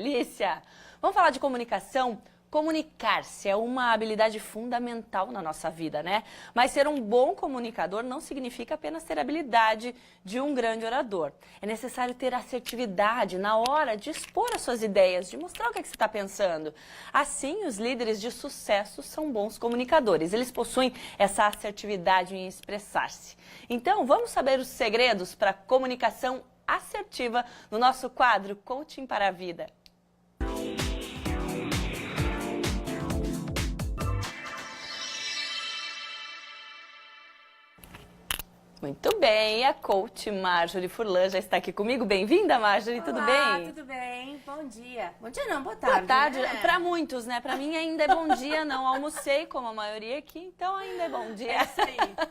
delícia! Vamos falar de comunicação? Comunicar-se é uma habilidade fundamental na nossa vida, né? Mas ser um bom comunicador não significa apenas ter a habilidade de um grande orador. É necessário ter assertividade na hora de expor as suas ideias, de mostrar o que você está pensando. Assim, os líderes de sucesso são bons comunicadores. Eles possuem essa assertividade em expressar-se. Então, vamos saber os segredos para a comunicação assertiva no nosso quadro Coaching para a Vida. Muito bem, a coach Marjorie Furlan já está aqui comigo. Bem-vinda, Marjorie, Olá, tudo bem? Tudo bem, bom dia. Bom dia não, boa tarde. Boa tarde, né? para muitos, né? Para mim ainda é bom dia, não almocei como a maioria aqui, então ainda é bom dia. É isso aí.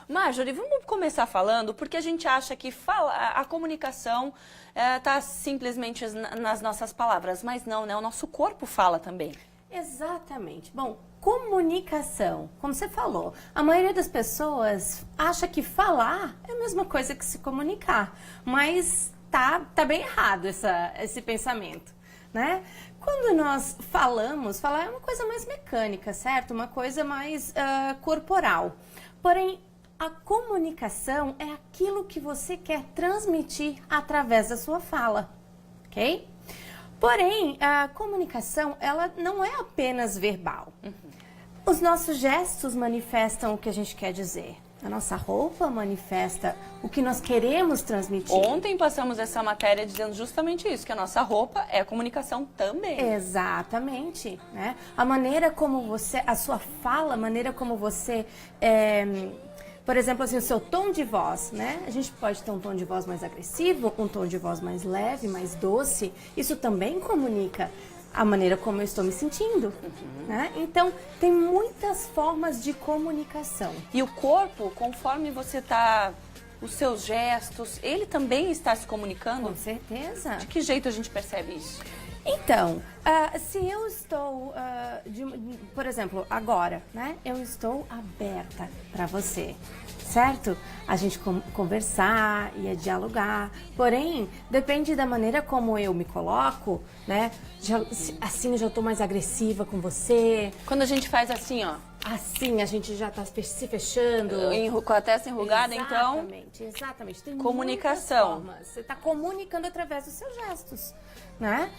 Marjorie, vamos começar falando, porque a gente acha que a comunicação está simplesmente nas nossas palavras, mas não, né? O nosso corpo fala também. Exatamente. Bom, comunicação, como você falou, a maioria das pessoas acha que falar é a mesma coisa que se comunicar, mas tá bem errado esse pensamento, né? Quando nós falar é uma coisa mais mecânica, certo? Uma coisa mais corporal. Porém, a comunicação é aquilo que você quer transmitir através da sua fala, ok? Porém, a comunicação, ela não é apenas verbal. Os nossos gestos manifestam o que a gente quer dizer. A nossa roupa manifesta o que nós queremos transmitir. Ontem passamos essa matéria dizendo justamente isso, que a nossa roupa é comunicação também. Exatamente, né? A maneira como você, a sua fala, a maneira como você... Por exemplo, assim, o seu tom de voz, né? A gente pode ter um tom de voz mais agressivo, um tom de voz mais leve, mais doce. Isso também comunica a maneira como eu estou me sentindo, né? Então, tem muitas formas de comunicação. E o corpo, conforme você está... Os seus gestos, ele também está se comunicando? Com certeza. De que jeito a gente percebe isso? Então, se eu estou, por exemplo, agora, né? Eu estou aberta para você, certo? A gente conversar e dialogar. Porém, depende da maneira como eu me coloco, né? Assim eu já estou mais agressiva com você. Quando a gente faz assim, ó. Assim, a gente já está se fechando. Com a testa enrugada, exatamente, então... Exatamente, tem comunicação. muitas formas. Você está comunicando através dos seus gestos, né?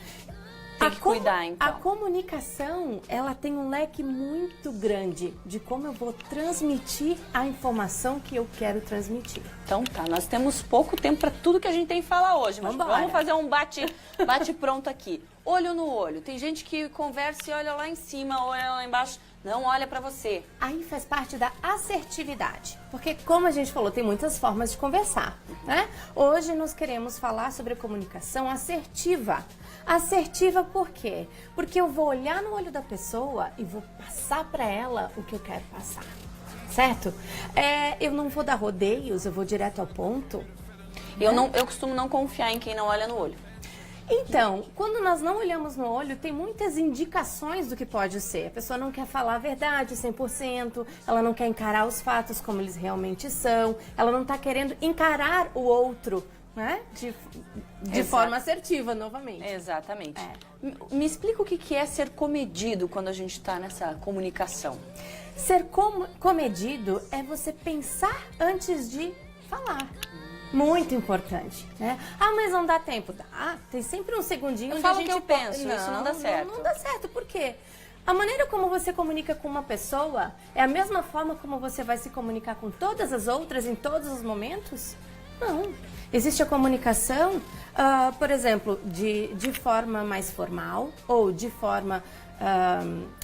Tem que cuidar, então. A comunicação, ela tem um leque muito grande de como eu vou transmitir a informação que eu quero transmitir. Então tá, nós temos pouco tempo para tudo que a gente tem que falar hoje, mas vamos fazer um bate-pronto aqui. Olho no olho. Tem gente que conversa e olha lá em cima, olha lá embaixo, não olha para você. Aí faz parte da assertividade, porque como a gente falou, tem muitas formas de conversar, né? Hoje nós queremos falar sobre a comunicação assertiva. Assertiva por quê? Porque eu vou olhar no olho da pessoa e vou passar para ela o que eu quero passar, certo? Eu não vou dar rodeios, eu vou direto ao ponto. Eu costumo não confiar em quem não olha no olho. Então, quando nós não olhamos no olho, tem muitas indicações do que pode ser. A pessoa não quer falar a verdade 100%, ela não quer encarar os fatos como eles realmente são, ela não está querendo encarar o outro, né? De forma assertiva, novamente. Exatamente. Me explica o que é ser comedido quando a gente está nessa comunicação. Ser comedido é você pensar antes de falar. Muito importante, né? Mas não dá tempo. Dá, tem sempre um segundinho onde a gente... Eu penso, isso não dá certo. Não dá certo, por quê? A maneira como você comunica com uma pessoa é a mesma forma como você vai se comunicar com todas as outras em todos os momentos? Não. Existe a comunicação, por exemplo, de forma mais formal ou de forma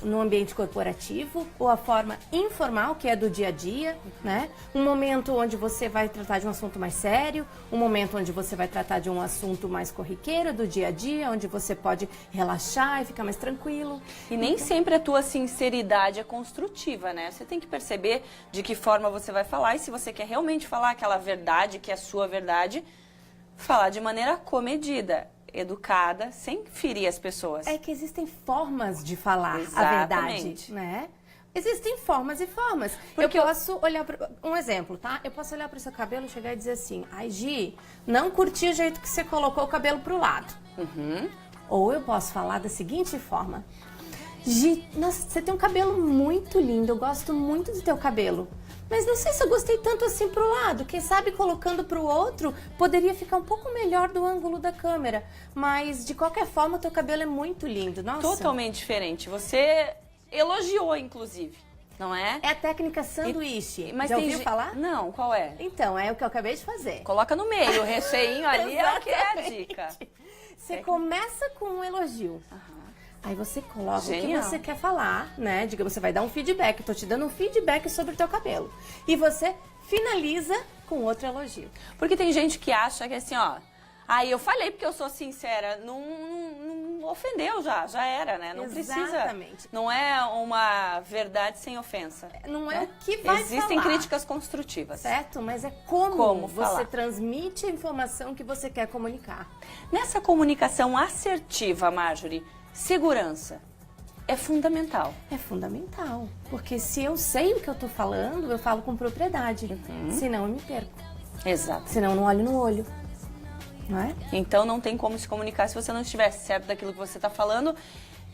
no ambiente corporativo, ou a forma informal, que é do dia a dia, né? Um momento onde você vai tratar de um assunto mais sério, um momento onde você vai tratar de um assunto mais corriqueiro, do dia a dia, onde você pode relaxar e ficar mais tranquilo. E nem sempre a tua sinceridade é construtiva, né? Você tem que perceber de que forma você vai falar e se você quer realmente falar aquela verdade, que é a sua verdade, falar de maneira comedida, educada, sem ferir as pessoas. É que existem formas de falar Exatamente. a verdade, né? Existem formas e formas. Porque eu posso olhar para um exemplo, tá? Eu posso olhar para o seu cabelo e chegar e dizer assim: ai, Gi, não curti o jeito que você colocou o cabelo pro lado. Ou eu posso falar da seguinte forma: nossa, você tem um cabelo muito lindo, eu gosto muito do teu cabelo. Mas não sei se eu gostei tanto assim pro lado. Quem sabe colocando pro outro poderia ficar um pouco melhor do ângulo da câmera. Mas de qualquer forma, teu cabelo é muito lindo. Nossa. Totalmente diferente. Você elogiou, inclusive, não é? É a técnica sanduíche. Mas já tem ouviu falar? Não, qual é? Então, é o que eu acabei de fazer. Coloca no meio, o recheinho ali é o que é a dica. Você começa com um elogio. Aí você coloca Genial. o que você quer falar, né? Digamos, você vai dar um feedback. Tô te dando um feedback sobre o teu cabelo. E você finaliza com outro elogio. Porque tem gente que acha que assim, ó... Aí eu falei porque eu sou sincera, não ofendeu já era, né? Não Exatamente. precisa. Não é uma verdade sem ofensa. Não é né? o que vai Existem falar, críticas construtivas. certo? Mas é como você falar. transmite a informação que você quer comunicar. Nessa comunicação assertiva, Marjorie, segurança é fundamental. É fundamental. Porque se eu sei o que eu tô falando, eu falo com propriedade. Senão eu me perco. Exato. Senão eu não olho no olho. Não é? Então não tem como se comunicar se você não estiver certo daquilo que você está falando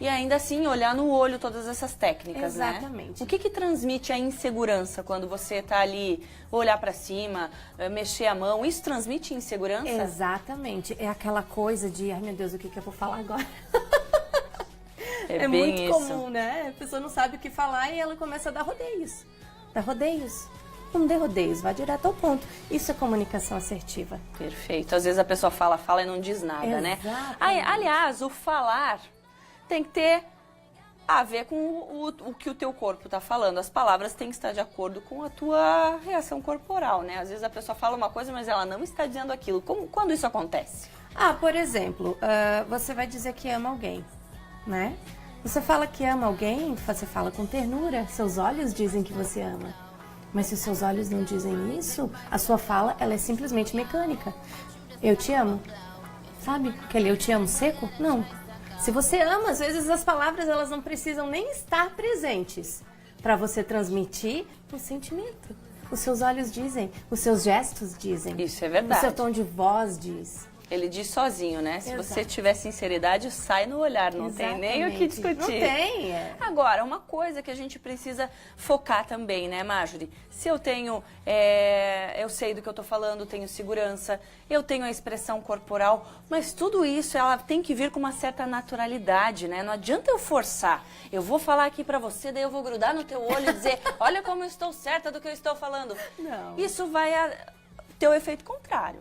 e ainda assim olhar no olho todas essas técnicas, Exatamente. né? O que transmite a insegurança quando você está ali, olhar para cima, mexer a mão? Isso transmite insegurança? Exatamente. É aquela coisa de, ai meu Deus, o que eu vou falar agora? É É bem muito isso. comum, né? A pessoa não sabe o que falar e ela começa a dar rodeios. Dá rodeios. Não dê rodeios, vá direto ao ponto. Isso é comunicação assertiva. Perfeito. Às vezes a pessoa fala e não diz nada, né? Aliás, o falar tem que ter a ver com o que o teu corpo está falando. As palavras têm que estar de acordo com a tua reação corporal, né? Às vezes a pessoa fala uma coisa, mas ela não está dizendo aquilo. Quando isso acontece? Por exemplo, você vai dizer que ama alguém, né? Você fala que ama alguém, você fala com ternura, seus olhos dizem que você ama. Mas se os seus olhos não dizem isso, a sua fala, ela é simplesmente mecânica. Eu te amo. Sabe aquele eu te amo seco? Não. Se você ama, às vezes as palavras elas não precisam nem estar presentes para você transmitir um sentimento. Os seus olhos dizem, os seus gestos dizem. Isso é verdade. O seu tom de voz diz. Ele diz sozinho, né? Se Exato. você tiver sinceridade, sai no olhar. Não tem nem o que discutir. Não tem. Agora, uma coisa que a gente precisa focar também, né, Marjorie? Se eu tenho, eu sei do que eu tô falando, tenho segurança, eu tenho a expressão corporal, mas tudo isso, ela tem que vir com uma certa naturalidade, né? Não adianta eu forçar. Eu vou falar aqui pra você, daí eu vou grudar no teu olho e dizer, olha como eu estou certa do que eu estou falando. Não. Isso vai ter o efeito contrário.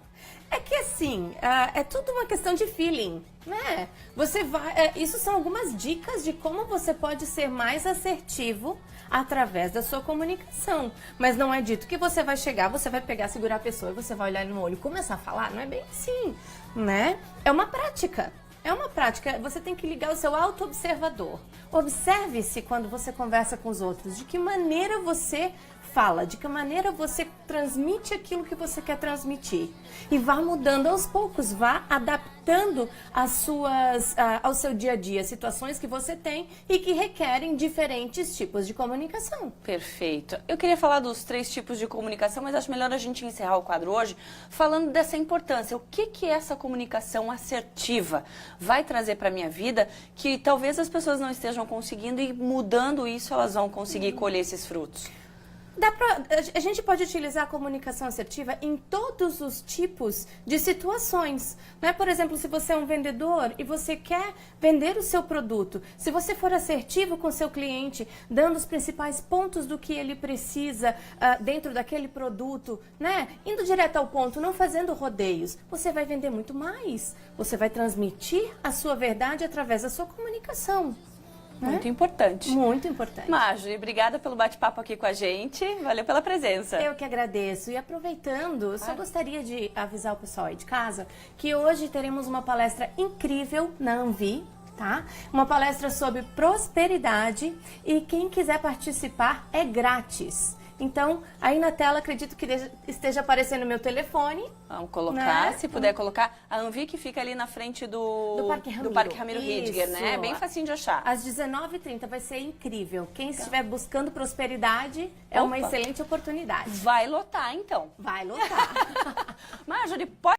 É que assim, é tudo uma questão de feeling, né? Você vai, isso são algumas dicas de como você pode ser mais assertivo através da sua comunicação. Mas não é dito que você vai chegar, você vai pegar, segurar a pessoa e você vai olhar no olho e começar a falar. Não é bem assim, né? É uma prática. É uma prática, você tem que ligar o seu auto-observador. Observe-se quando você conversa com os outros, de que maneira você fala, de que maneira você transmite aquilo que você quer transmitir. E vá mudando aos poucos, vá adaptando ao seu dia a dia, situações que você tem e que requerem diferentes tipos de comunicação. Perfeito. Eu queria falar dos 3 tipos de comunicação, mas acho melhor a gente encerrar o quadro hoje falando dessa importância. O que é essa comunicação assertiva vai trazer para a minha vida que talvez as pessoas não estejam conseguindo e mudando isso elas vão conseguir colher esses frutos? A gente pode utilizar a comunicação assertiva em todos os tipos de situações, né? Por exemplo, se você é um vendedor e você quer vender o seu produto, se você for assertivo com o seu cliente, dando os principais pontos do que ele precisa dentro daquele produto, né? Indo direto ao ponto, não fazendo rodeios, você vai vender muito mais. Você vai transmitir a sua verdade através da sua comunicação. Muito importante. Muito importante. Marjorie, obrigada pelo bate-papo aqui com a gente. Valeu pela presença. Eu que agradeço. E aproveitando, só gostaria de avisar o pessoal aí de casa que hoje teremos uma palestra incrível na Anvi, tá? Uma palestra sobre prosperidade e quem quiser participar é grátis. Então, aí na tela, acredito que esteja aparecendo meu telefone. Vamos colocar, né? Se puder colocar. A Anvi que fica ali na frente do Parque Ramiro Ridger, né? É bem facinho de achar. Às 19h30 vai ser incrível. Quem estiver buscando prosperidade é uma excelente oportunidade. Vai lotar, então. Vai lotar. Marjorie, pode...